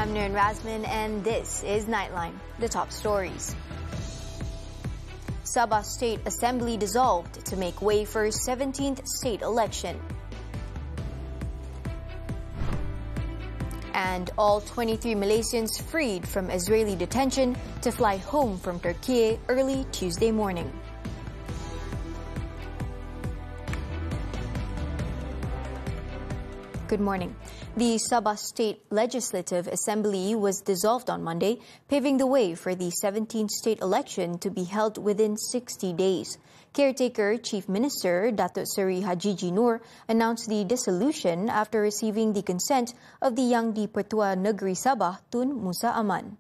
I'm Nurin Razmyn, and this is Nightline, the top stories. Sabah State Assembly dissolved to make way for 17th state election. And all 23 Malaysians freed from Israeli detention to fly home from Turkey early Tuesday morning. Good morning. The Sabah State Legislative Assembly was dissolved on Monday, paving the way for the 17th state election to be held within 60 days. Caretaker Chief Minister Datuk Seri Haji Nur announced the dissolution after receiving the consent of the Yang di-Pertua Negeri Sabah Tun Musa Aman.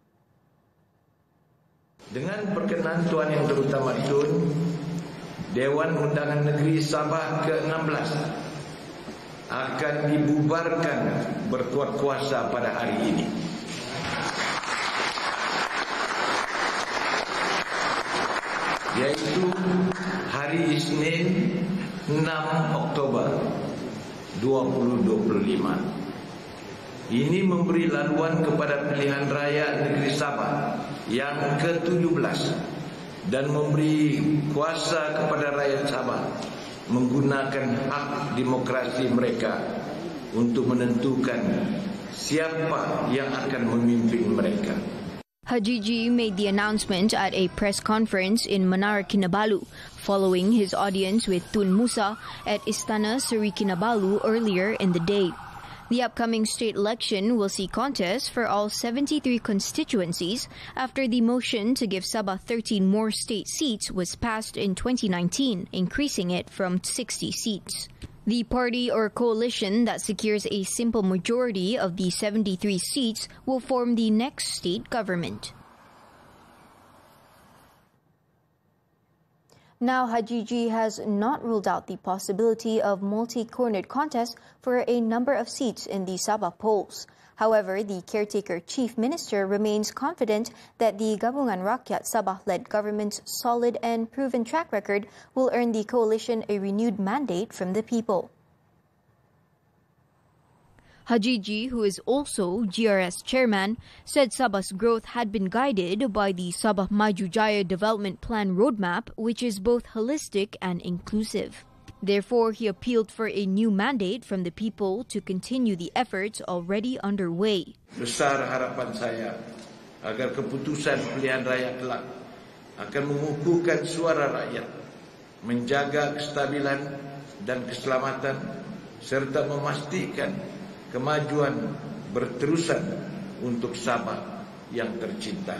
Dengan perkenan Tuan Yang Terutama Tun, Dewan Undangan Negeri Sabah ke-16 akan dibubarkan berkuat kuasa pada hari ini. Yaitu hari Isnin 6 Oktober 2025. Ini memberi laluan kepada pilihan raya negeri Sabah yang ke-17 dan memberi kuasa kepada rakyat Sabah menggunakan hak demokrasi mereka untuk menentukan siapa yang akan memimpin mereka. Haji made the announcement at a press conference in Menara Kinabalu following his audience with Tun Musa at Istana Seri Kinabalu earlier in the day. The upcoming state election will see contests for all 73 constituencies after the motion to give Sabah 13 more state seats was passed in 2019, increasing it from 60 seats. The party or coalition that secures a simple majority of the 73 seats will form the next state government. Now, Haji has not ruled out the possibility of multi-cornered contests for a number of seats in the Sabah polls. However, the caretaker chief minister remains confident that the Gabungan Rakyat Sabah-led government's solid and proven track record will earn the coalition a renewed mandate from the people. Haji, who is also GRS chairman, said Sabah's growth had been guided by the Sabah Maju Jaya Development Plan roadmap, which is both holistic and inclusive. Therefore, he appealed for a new mandate from the people to continue the efforts already underway. Besar harapan saya agar keputusan pilihan raya kelak akan mengukuhkan suara rakyat, menjaga kestabilan dan keselamatan, serta memastikan kemajuan berterusan untuk Sabah yang tercinta.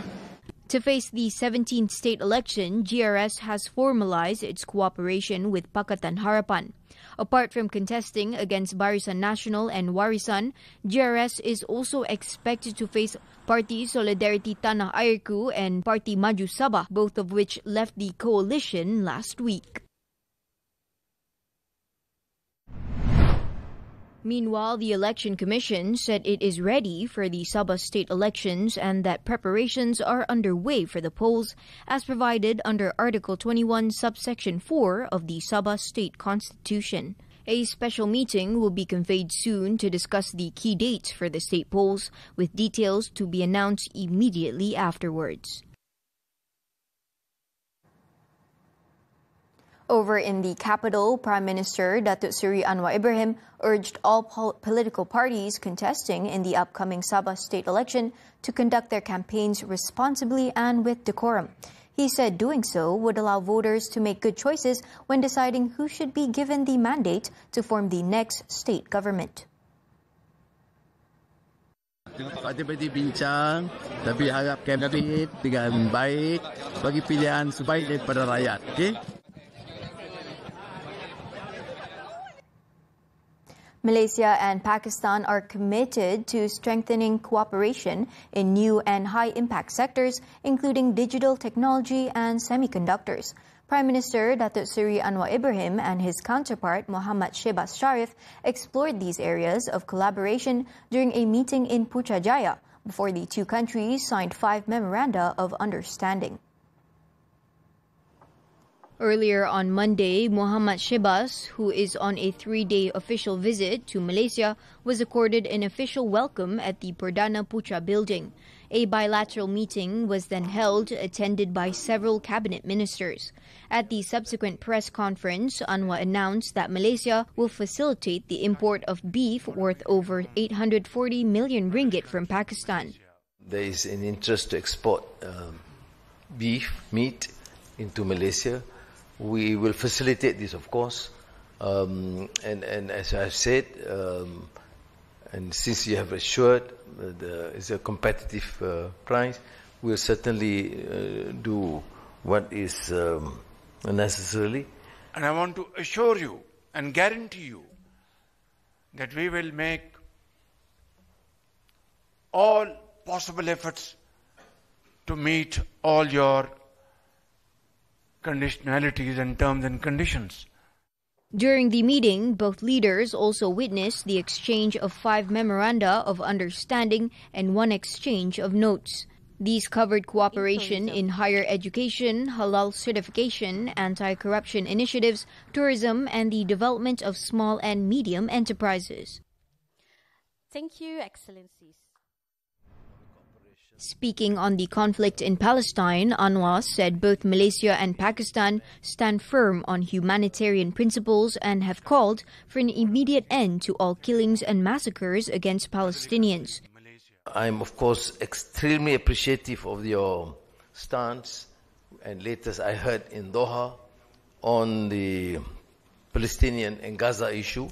To face the 17th state election, GRS has formalized its cooperation with Pakatan Harapan. Apart from contesting against Barisan Nasional and Warisan, GRS is also expected to face Parti Solidariti Tanah Airku and Parti Maju Sabah, both of which left the coalition last week. Meanwhile, the Election Commission said it is ready for the Sabah state elections and that preparations are underway for the polls as provided under Article 21, Subsection 4 of the Sabah State Constitution. A special meeting will be convened soon to discuss the key dates for the state polls, with details to be announced immediately afterwards. Over in the capital, Prime Minister Datuk Seri Anwar Ibrahim urged all political parties contesting in the upcoming Sabah state election to conduct their campaigns responsibly and with decorum. He said doing so would allow voters to make good choices when deciding who should be given the mandate to form the next state government. Parti-parti bincang, tapi harap kabinet dengan baik bagi pilihan sebaik daripada rakyat. Okay? Malaysia and Pakistan are committed to strengthening cooperation in new and high-impact sectors, including digital technology and semiconductors. Prime Minister Datuk Seri Anwar Ibrahim and his counterpart Muhammad Shehbaz Sharif explored these areas of collaboration during a meeting in Putrajaya before the two countries signed 5 memoranda of understanding. Earlier on Monday, Muhammad Shebas, who is on a 3-day official visit to Malaysia, was accorded an official welcome at the Perdana Putra building. A bilateral meeting was then held, attended by several cabinet ministers. At the subsequent press conference, Anwar announced that Malaysia will facilitate the import of beef worth over 840 million ringgit from Pakistan. There is an interest to export meat into Malaysia. We will facilitate this, of course, and as I've said, and since you have assured it's a competitive price, we'll certainly do what is necessary. And I want to assure you and guarantee you that we will make all possible efforts to meet all your conditionalities and terms and conditions. During the meeting, both leaders also witnessed the exchange of 5 memoranda of understanding and 1 exchange of notes. These covered cooperation in higher education, halal certification, anti-corruption initiatives, tourism, and the development of small and medium enterprises. Thank you, Excellencies. Speaking on the conflict in Palestine, Anwar said both Malaysia and Pakistan stand firm on humanitarian principles and have called for an immediate end to all killings and massacres against Palestinians. I'm, of course, extremely appreciative of your stance, and latest I heard in Doha on the Palestinian and Gaza issue.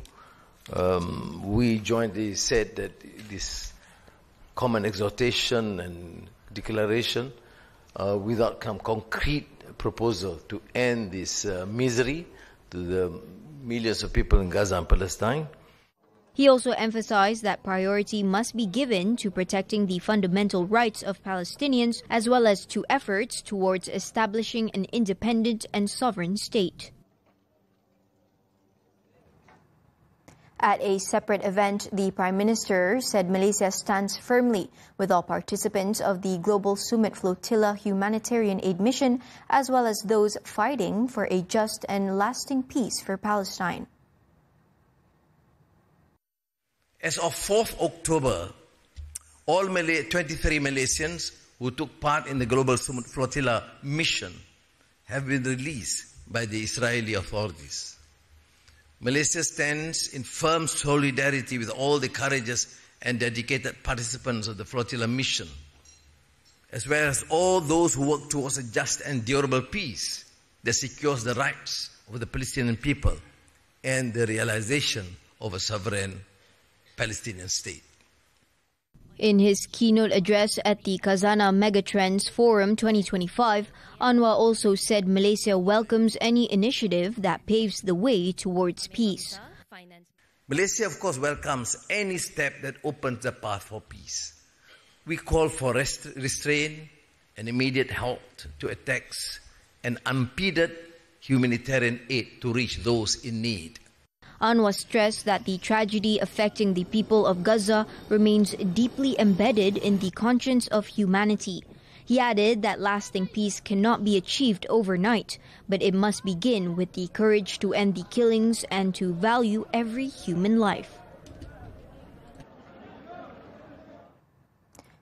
We jointly said that this common exhortation and declaration without some concrete proposal to end this misery to the millions of people in Gaza and Palestine. He also emphasized that priority must be given to protecting the fundamental rights of Palestinians as well as to efforts towards establishing an independent and sovereign state. At a separate event, the Prime Minister said Malaysia stands firmly with all participants of the Global Summit Flotilla humanitarian aid mission, as well as those fighting for a just and lasting peace for Palestine. As of 4th October, all 23 Malaysians who took part in the Global Summit Flotilla mission have been released by the Israeli authorities. Malaysia stands in firm solidarity with all the courageous and dedicated participants of the flotilla mission, as well as all those who work towards a just and durable peace that secures the rights of the Palestinian people and the realization of a sovereign Palestinian state. In his keynote address at the Khazanah Megatrends Forum 2025, Anwar also said Malaysia welcomes any initiative that paves the way towards peace. Malaysia, of course, welcomes any step that opens the path for peace. We call for restraint and immediate halt to attacks and unimpeded humanitarian aid to reach those in need. Anwar stressed that the tragedy affecting the people of Gaza remains deeply embedded in the conscience of humanity. He added that lasting peace cannot be achieved overnight, but it must begin with the courage to end the killings and to value every human life.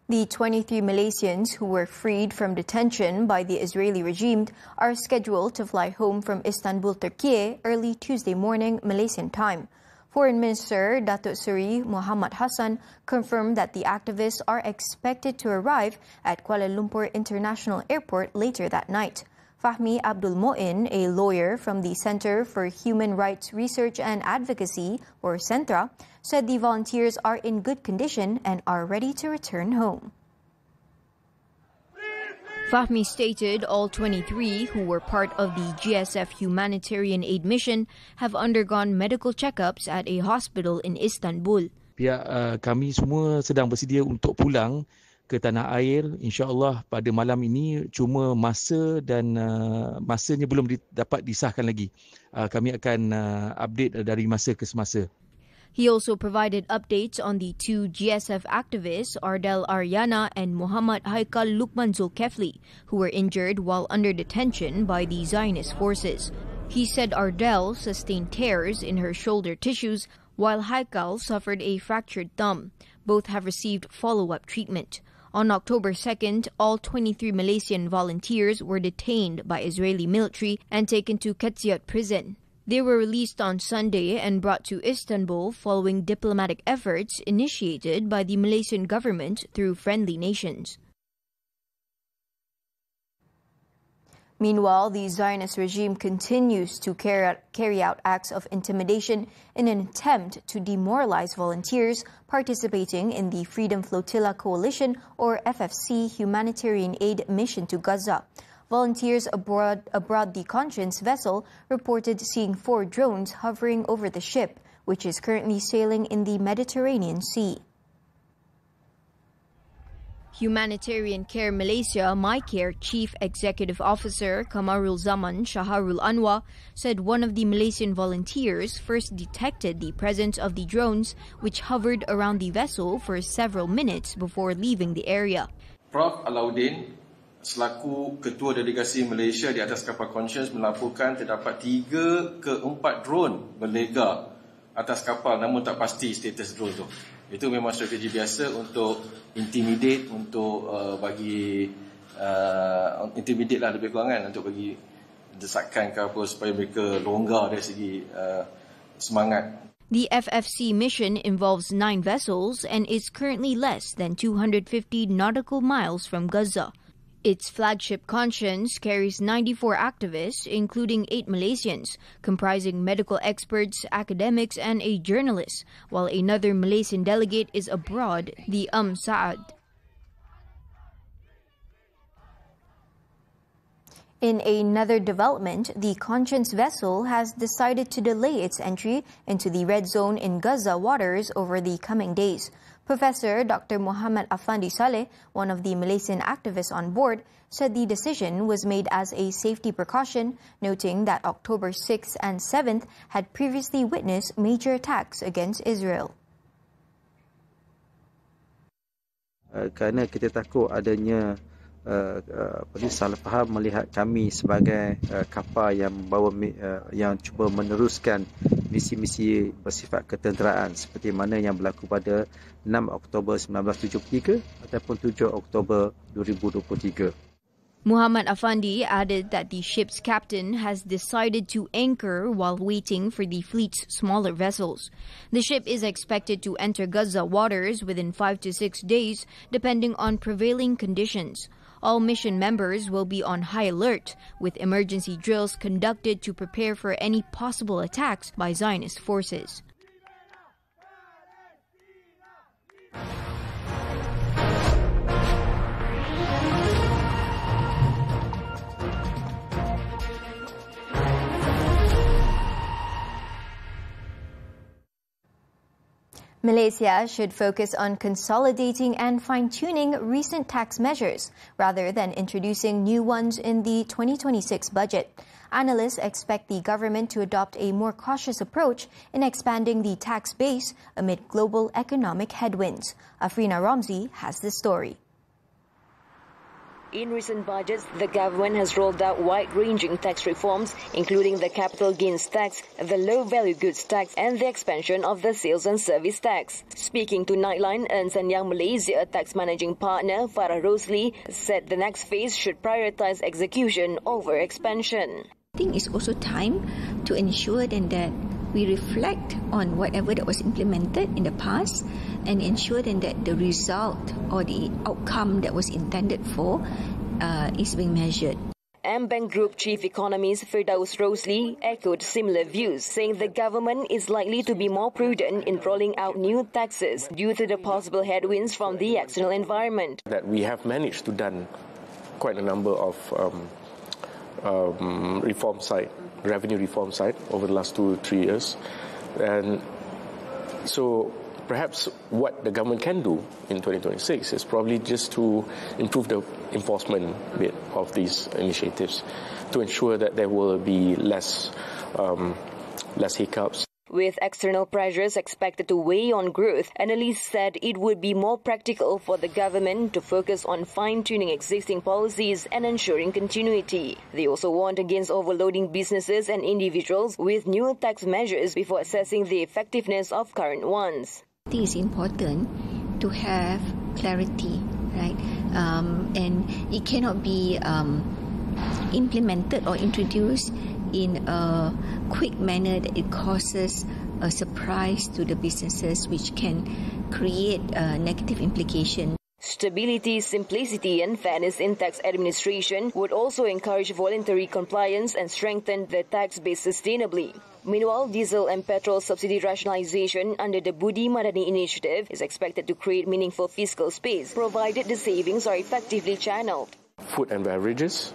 The 23 Malaysians who were freed from detention by the Israeli regime are scheduled to fly home from Istanbul, Turkey, early Tuesday morning, Malaysian time. Foreign Minister Datuk Seri Muhammad Hassan confirmed that the activists are expected to arrive at Kuala Lumpur International Airport later that night. Fahmi Abdul Moin, a lawyer from the Centre for Human Rights Research and Advocacy, or CENTRA, said the volunteers are in good condition and are ready to return home. Fahmi stated all 23 who were part of the GSF humanitarian aid mission have undergone medical checkups at a hospital in Istanbul. Pihak kami semua sedang bersedia untuk pulang ke tanah air, insya-Allah pada malam ini, cuma masa dan masanya belum dapat disahkan lagi. Kami akan update dari masa ke semasa. He also provided updates on the two GSF activists, Ardel Aryana and Muhammad Haikal Lukman Zulkefli, who were injured while under detention by the Zionist forces. He said Ardel sustained tears in her shoulder tissues, while Haikal suffered a fractured thumb. Both have received follow-up treatment. On October 2nd, all 23 Malaysian volunteers were detained by Israeli military and taken to Ketsiot prison. They were released on Sunday and brought to Istanbul following diplomatic efforts initiated by the Malaysian government through friendly nations. Meanwhile, the Zionist regime continues to carry out acts of intimidation in an attempt to demoralize volunteers participating in the Freedom Flotilla Coalition or FFC humanitarian aid mission to Gaza. Volunteers aboard the Conscience vessel reported seeing 4 drones hovering over the ship, which is currently sailing in the Mediterranean Sea. Humanitarian Care Malaysia MyCare Chief Executive Officer Kamarul Zaman Shaharul Anwar said one of the Malaysian volunteers first detected the presence of the drones, which hovered around the vessel for several minutes before leaving the area. Prof. Alauddin, selaku Ketua Delegasi Malaysia di atas kapal Conscience, melaporkan terdapat 3 ke 4 drone berlega atas kapal, namun tak pasti status drone tu. Itu memang strategi biasa untuk intimidate, untuk intimidate lah lebih kurang kan, untuk bagi desakan ke apa supaya mereka longgar dari segi semangat. The FFC mission involves 9 vessels and is currently less than 250 nautical miles from Gaza. Its flagship Conscience carries 94 activists, including 8 Malaysians, comprising medical experts, academics, and a journalist, while another Malaysian delegate is abroad, the Saad. In another development, the Conscience vessel has decided to delay its entry into the red zone in Gaza waters over the coming days. Professor Dr. Muhammad Afandi Saleh, one of the Malaysian activists on board, said the decision was made as a safety precaution, noting that October 6th and 7th had previously witnessed major attacks against Israel. Kerana kita takut adanya salah faham melihat kami sebagai kapal yang yang cuba meneruskan misi-misi bersifat ketenteraan seperti mana yang berlaku pada 6 Oktober 1973 ataupun 7 Oktober 2023. Muhammad Afandi added that the ship's captain has decided to anchor while waiting for the fleet's smaller vessels. The ship is expected to enter Gaza waters within 5 to 6 days, depending on prevailing conditions. All mission members will be on high alert, with emergency drills conducted to prepare for any possible attacks by Zionist forces. Malaysia should focus on consolidating and fine-tuning recent tax measures rather than introducing new ones in the 2026 budget. Analysts expect the government to adopt a more cautious approach in expanding the tax base amid global economic headwinds. Afrina Ramzi has the story. In recent budgets, the government has rolled out wide-ranging tax reforms, including the capital gains tax, the low-value goods tax, and the expansion of the sales and service tax. Speaking to Nightline, Ernst & Young Malaysia tax managing partner Farah Rosli said the next phase should prioritize execution over expansion. I think it's also time to ensure then that we reflect on whatever that was implemented in the past and ensure then that the result or the outcome that was intended for is being measured. AmBank Group Chief Economist Firdaus Rosli echoed similar views, saying the government is likely to be more prudent in rolling out new taxes due to the possible headwinds from the external environment. That we have managed to done quite a number of revenue reform side over the last 2-3 years, and so perhaps what the government can do in 2026 is probably just to improve the enforcement bit of these initiatives to ensure that there will be less hiccups. With external pressures expected to weigh on growth, analysts said it would be more practical for the government to focus on fine-tuning existing policies and ensuring continuity. They also warned against overloading businesses and individuals with new tax measures before assessing the effectiveness of current ones. I think it's important to have clarity, right? And it cannot be implemented or introduced in a quick manner that it causes a surprise to the businesses, which can create negative implications. Stability, simplicity and fairness in tax administration would also encourage voluntary compliance and strengthen the tax base sustainably. Meanwhile, diesel and petrol subsidy rationalization under the Budi Madani initiative is expected to create meaningful fiscal space, provided the savings are effectively channeled. Food and beverages,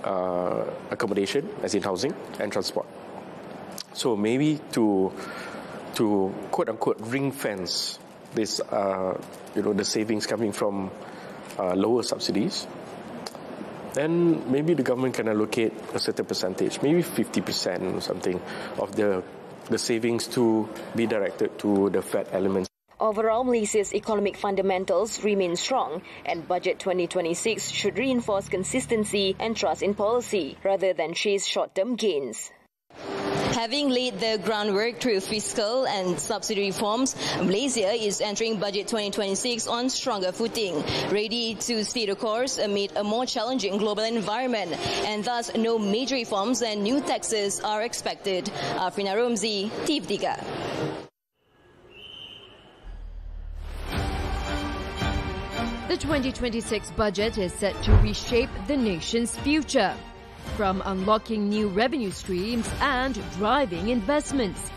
accommodation, as in housing, and transport. So maybe to quote-unquote ring-fence this, the savings coming from lower subsidies, then maybe the government can allocate a certain percentage, maybe 50% or something, of the savings to be directed to the fat elements. Overall, Malaysia's economic fundamentals remain strong, and Budget 2026 should reinforce consistency and trust in policy rather than chase short-term gains. Having laid the groundwork through fiscal and subsidy reforms, Malaysia is entering Budget 2026 on stronger footing, ready to stay the course amid a more challenging global environment, and thus no major reforms and new taxes are expected. Afrina Romzi, TV3. The 2026 budget is set to reshape the nation's future, from unlocking new revenue streams and driving investments,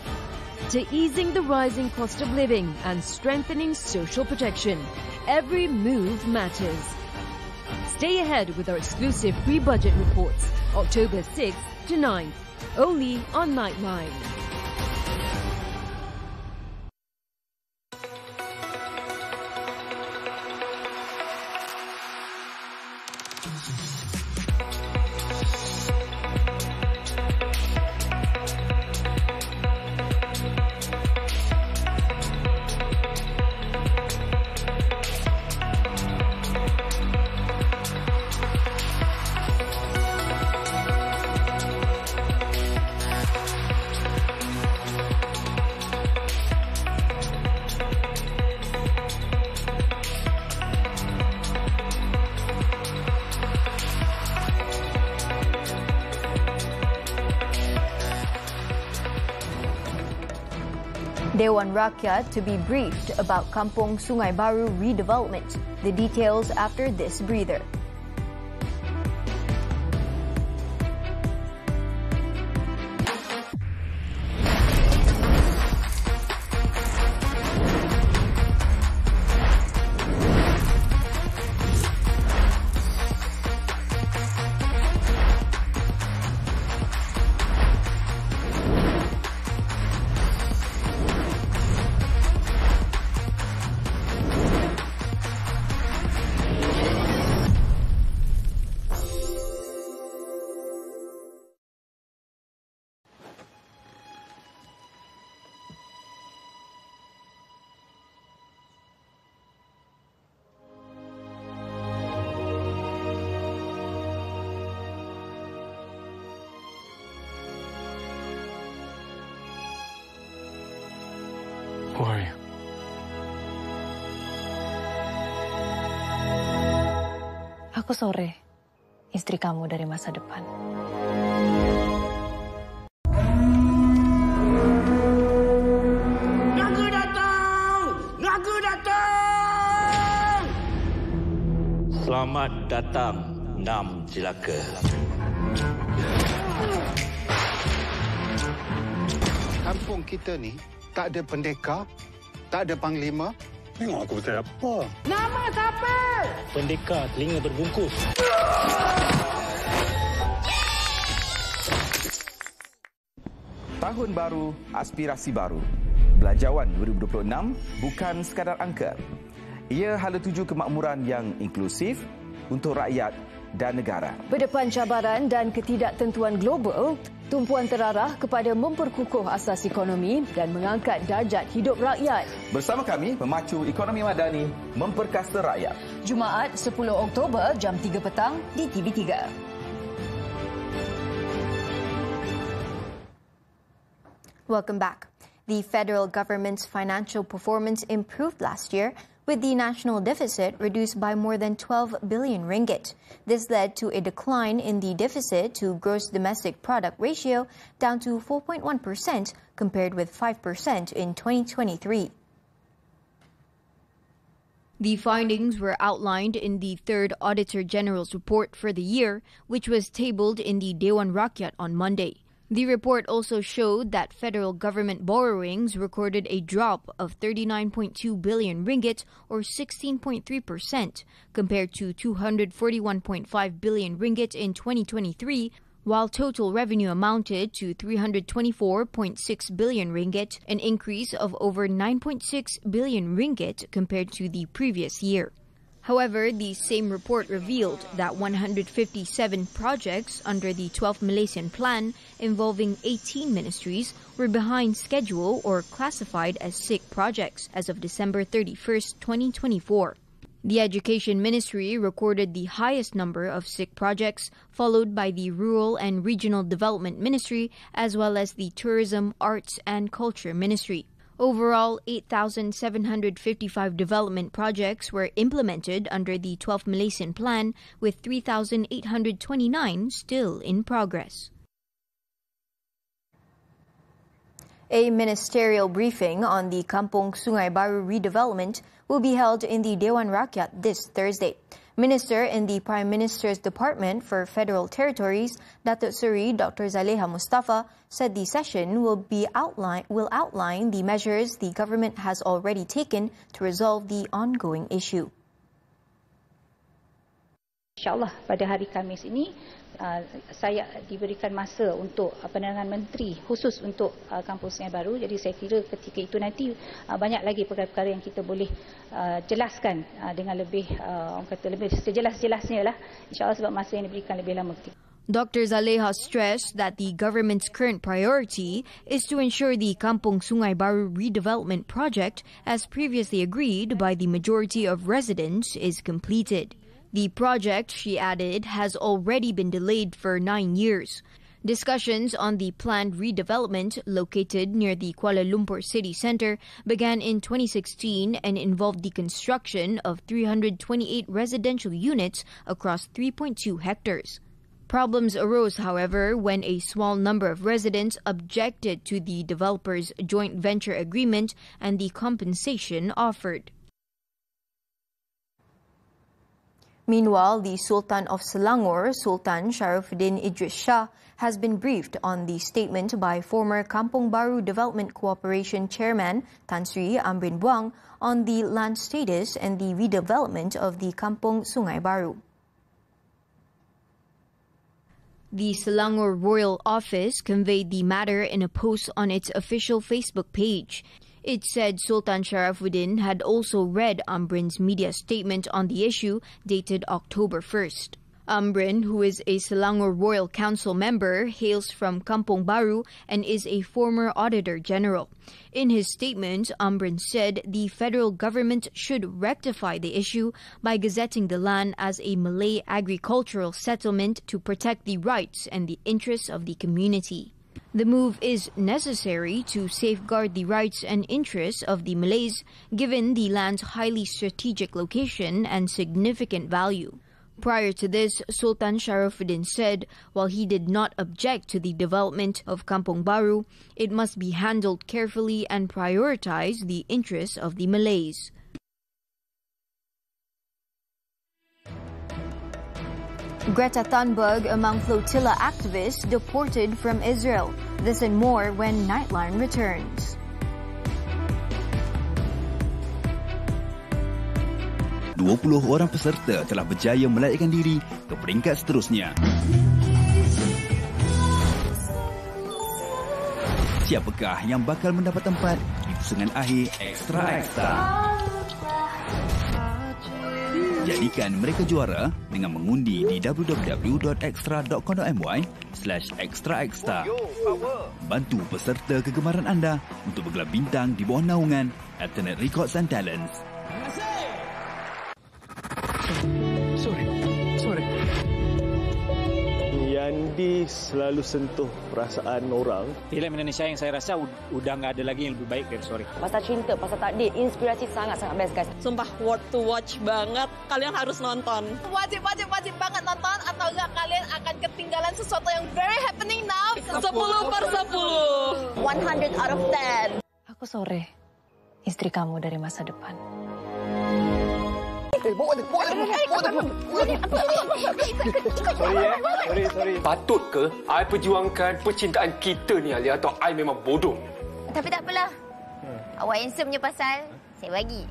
to easing the rising cost of living and strengthening social protection. Every move matters. Stay ahead with our exclusive pre-budget reports, October 6th to 9th, only on Nightline. Dewan Rakyat to be briefed about Kampung Sungai Baru redevelopment. The details after this breather. Who are you? Aku Sore, istri kamu dari masa depan. Naga datang! Naga datang! Selamat datang, Nam Jelaka. Kampung kita ni tak ada pendekar, tak ada panglima. Tengok aku betul apa. Nama siapa? Pendekar telinga berbungkus. Tahun baru, aspirasi baru. Belanjawan 2026 bukan sekadar angka. Ia hala tuju kemakmuran yang inklusif untuk rakyat dan negara. Berdepan cabaran dan ketidaktentuan global, tumpuan terarah kepada memperkukuh asas ekonomi dan mengangkat darjat hidup rakyat. Bersama kami, memacu ekonomi madani, memperkasa rakyat. Jumaat 10 Oktober jam 3 petang di TV3. Welcome back. The federal government's financial performance improved last year, with the national deficit reduced by more than 12 billion ringgit. This led to a decline in the deficit to gross domestic product ratio down to 4.1% compared with 5% in 2023. The findings were outlined in the third Auditor General's report for the year, which was tabled in the Dewan Rakyat on Monday. The report also showed that federal government borrowings recorded a drop of 39.2 billion ringgit or 16.3% compared to 241.5 billion ringgit in 2023, while total revenue amounted to 324.6 billion ringgit, an increase of over 9.6 billion ringgit compared to the previous year. However, the same report revealed that 157 projects under the 12th Malaysian Plan involving 18 ministries were behind schedule or classified as sick projects as of December 31st, 2024. The Education Ministry recorded the highest number of sick projects, followed by the Rural and Regional Development Ministry as well as the Tourism, Arts and Culture Ministry. Overall, 8,755 development projects were implemented under the 12th Malaysian Plan, with 3,829 still in progress. A ministerial briefing on the Kampung Sungai Baru redevelopment will be held in the Dewan Rakyat this Thursday. Minister in the Prime Minister's Department for Federal Territories, Datuk Seri Dr. Zaleha Mustafa, said the session will outline the measures the government has already taken to resolve the ongoing issue. InsyaAllah pada hari Khamis ini saya diberikan masa untuk penerangan menteri khusus untuk Kampung Sungai Baru. Jadi saya kira ketika itu nanti banyak lagi perkara-perkara yang kita boleh jelaskan dengan lebih orang kata lebih sejelas-jelasnya lah. InsyaAllah sebab masa yang diberikan lebih lama. Dr. Zaleha stressed that the government's current priority is to ensure the Kampung Sungai Baru redevelopment project, as previously agreed by the majority of residents, is completed. The project, she added, has already been delayed for 9 years. Discussions on the planned redevelopment located near the Kuala Lumpur city centre began in 2016 and involved the construction of 328 residential units across 3.2 hectares. Problems arose, however, when a small number of residents objected to the developer's joint venture agreement and the compensation offered. Meanwhile, the Sultan of Selangor, Sultan Sharifuddin Idris Shah, has been briefed on the statement by former Kampung Baru Development Cooperation Chairman Tan Sri Amrin Buang on the land status and the redevelopment of the Kampung Sungai Baru. The Selangor Royal Office conveyed the matter in a post on its official Facebook page. It said Sultan Sharifuddin had also read Amrin's media statement on the issue dated October 1st. Amrin, who is a Selangor Royal Council member, hails from Kampung Baru and is a former Auditor General. In his statement, Amrin said the federal government should rectify the issue by gazetting the land as a Malay agricultural settlement to protect the rights and the interests of the community. The move is necessary to safeguard the rights and interests of the Malays, given the land's highly strategic location and significant value. Prior to this, Sultan Sharifuddin said, while he did not object to the development of Kampung Baru, it must be handled carefully and prioritize the interests of the Malays. Greta Thunberg among flotilla activists deported from Israel. This and more when Nightline returns. 20 orang peserta telah berjaya melarikan diri ke peringkat seterusnya. Siapakah yang bakal mendapat tempat di pusingan akhir Extra Extra? Jadikan mereka juara dengan mengundi di www.extra.com.my/extra-extra. Bantu peserta kegemaran anda untuk bergelar bintang di bawah naungan Alternate Records and Talents. Sorry. Yandi selalu sentuh perasaan orang. Filem Indonesia yang saya rasa udah nggak ada lagi yang lebih baik dari Sorry. Pasal cinta, pasal takdir, inspirasi sangat-sangat best guys. Sumpah worth to watch banget. Kalian harus nonton. Wajib banget nonton atau enggak kalian akan ketinggalan sesuatu yang very happening now. 10/10. 100 out of 10. Aku Sore, istri kamu dari masa depan. Sorry. Patut ke I perjuangkan percintaan kita ni, Ali, atau I memang bodoh? Tapi tak apalah. Awak handsome punya pasal, saya bagi.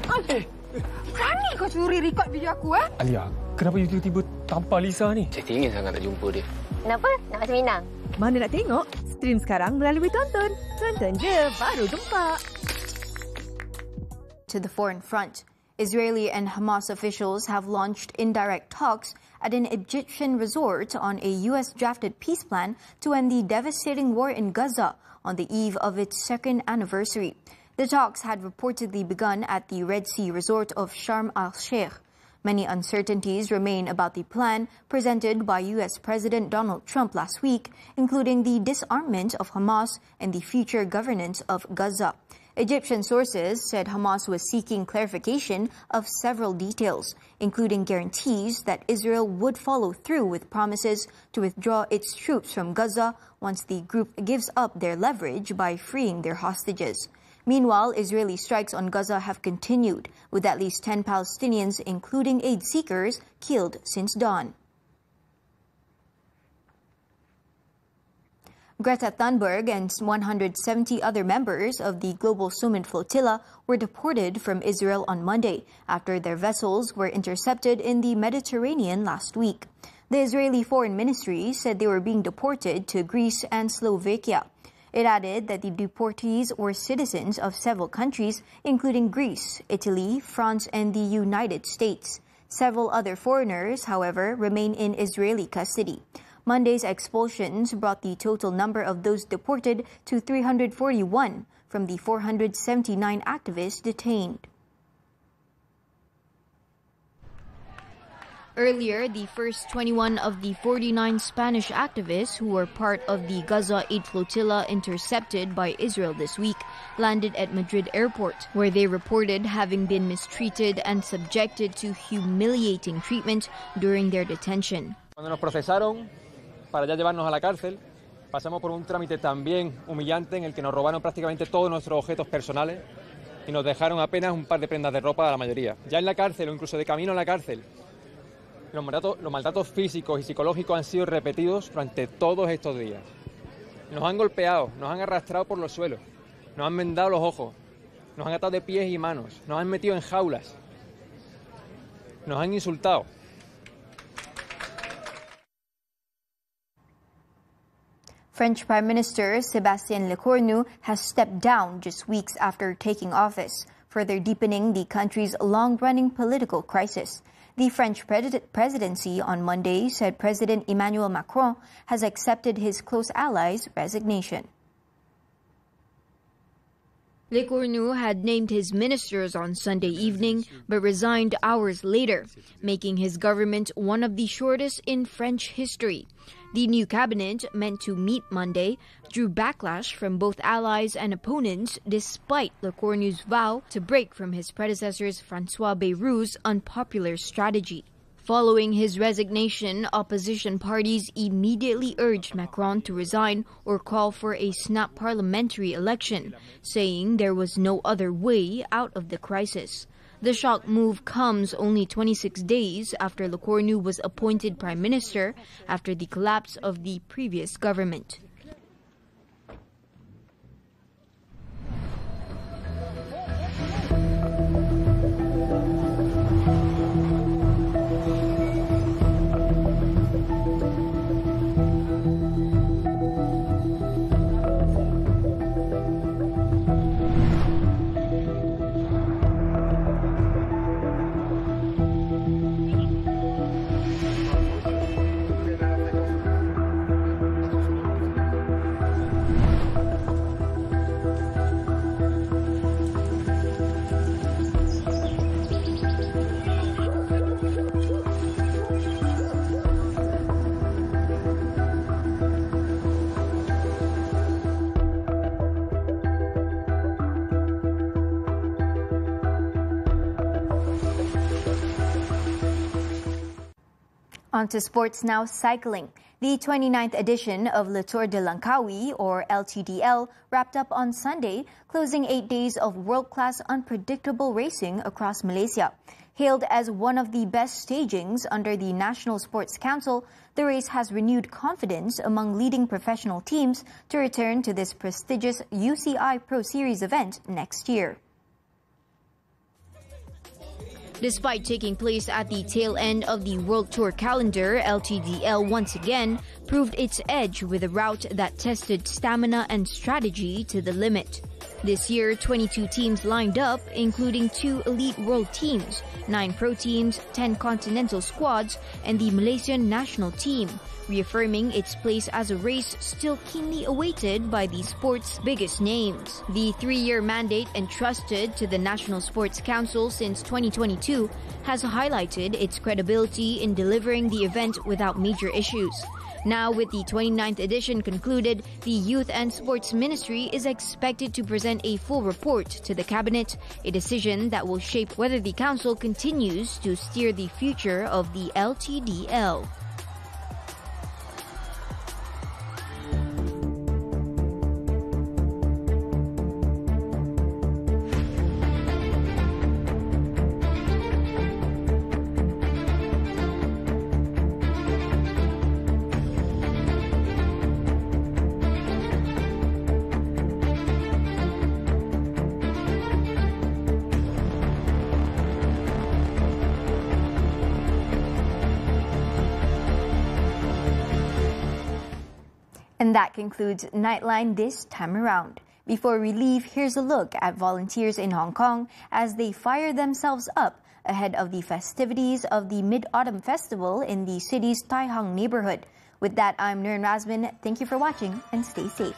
Macam ni kau curi rekod video aku, Alia, kenapa you tiba-tiba tampar Lisa ni? Saya ingin sangat nak jumpa dia. Kenapa? Nak masuk Minang? Mana nak tengok? Stream sekarang melalui Tonton. Tonton je, baru gempak. To the foreign front, Israeli and Hamas officials have launched indirect talks at an Egyptian resort on a U.S.-drafted peace plan to end the devastating war in Gaza on the eve of its second anniversary. The talks had reportedly begun at the Red Sea resort of Sharm el-Sheikh. Many uncertainties remain about the plan presented by U.S. President Donald Trump last week, including the disarmament of Hamas and the future governance of Gaza. Egyptian sources said Hamas was seeking clarification of several details, including guarantees that Israel would follow through with promises to withdraw its troops from Gaza once the group gives up their leverage by freeing their hostages. Meanwhile, Israeli strikes on Gaza have continued, with at least 10 Palestinians, including aid seekers, killed since dawn. Greta Thunberg and 170 other members of the Global Summit Flotilla were deported from Israel on Monday after their vessels were intercepted in the Mediterranean last week. The Israeli Foreign Ministry said they were being deported to Greece and Slovakia. It added that the deportees were citizens of several countries, including Greece, Italy, France, and the United States. Several other foreigners, however, remain in Israeli custody. Monday's expulsions brought the total number of those deported to 341 from the 479 activists detained. Earlier, the first 21 of the 49 Spanish activists who were part of the Gaza Aid Flotilla intercepted by Israel this week landed at Madrid airport, where they reported having been mistreated and subjected to humiliating treatment during their detention. Cuando nos procesaron para ya llevarnos a la cárcel, pasamos por un trámite también humillante en el que nos robaron prácticamente todos nuestros objetos personales y nos dejaron apenas un par de prendas de ropa a la mayoría. Ya en la cárcel o incluso de camino a la cárcel, los maltratos físicos y psicológicos han sido repetidos durante todos estos días. Nos han golpeado, nos han arrastrado por los suelos, nos han vendado los ojos, nos han atado de pies y manos, nos han metido en jaulas, nos han insultado. French Prime Minister Sébastien Lecornu has stepped down just weeks after taking office, further deepening the country's long-running political crisis. The French presidency on Monday said President Emmanuel Macron has accepted his close ally's resignation. Lecornu had named his ministers on Sunday evening, but resigned hours later, making his government one of the shortest in French history. The new cabinet, meant to meet Monday, drew backlash from both allies and opponents despite Lecornu's vow to break from his predecessor's François Bayrou's unpopular strategy. Following his resignation, opposition parties immediately urged Macron to resign or call for a snap parliamentary election, saying there was no other way out of the crisis. The shock move comes only 26 days after Lecornu was appointed prime minister after the collapse of the previous government. On to sports now, cycling. The 29th edition of Le Tour de Langkawi, or LTDL, wrapped up on Sunday, closing 8 days of world-class unpredictable racing across Malaysia. Hailed as one of the best stagings under the National Sports Council, the race has renewed confidence among leading professional teams to return to this prestigious UCI Pro Series event next year. Despite taking place at the tail end of the World Tour calendar, LTDL once again proved its edge with a route that tested stamina and strategy to the limit. This year, 22 teams lined up, including 2 elite world teams, 9 pro teams, 10 continental squads, and the Malaysian national team, reaffirming its place as a race still keenly awaited by the sport's biggest names. The 3-year mandate entrusted to the National Sports Council since 2022 has highlighted its credibility in delivering the event without major issues. Now, with the 29th edition concluded, the Youth and Sports Ministry is expected to present a full report to the Cabinet, a decision that will shape whether the Council continues to steer the future of the LTDL. And that concludes Nightline this time around. Before we leave, here's a look at volunteers in Hong Kong as they fire themselves up ahead of the festivities of the Mid-Autumn Festival in the city's Tai Hang neighborhood. With that, I'm Nurin Razmyn. Thank you for watching and stay safe.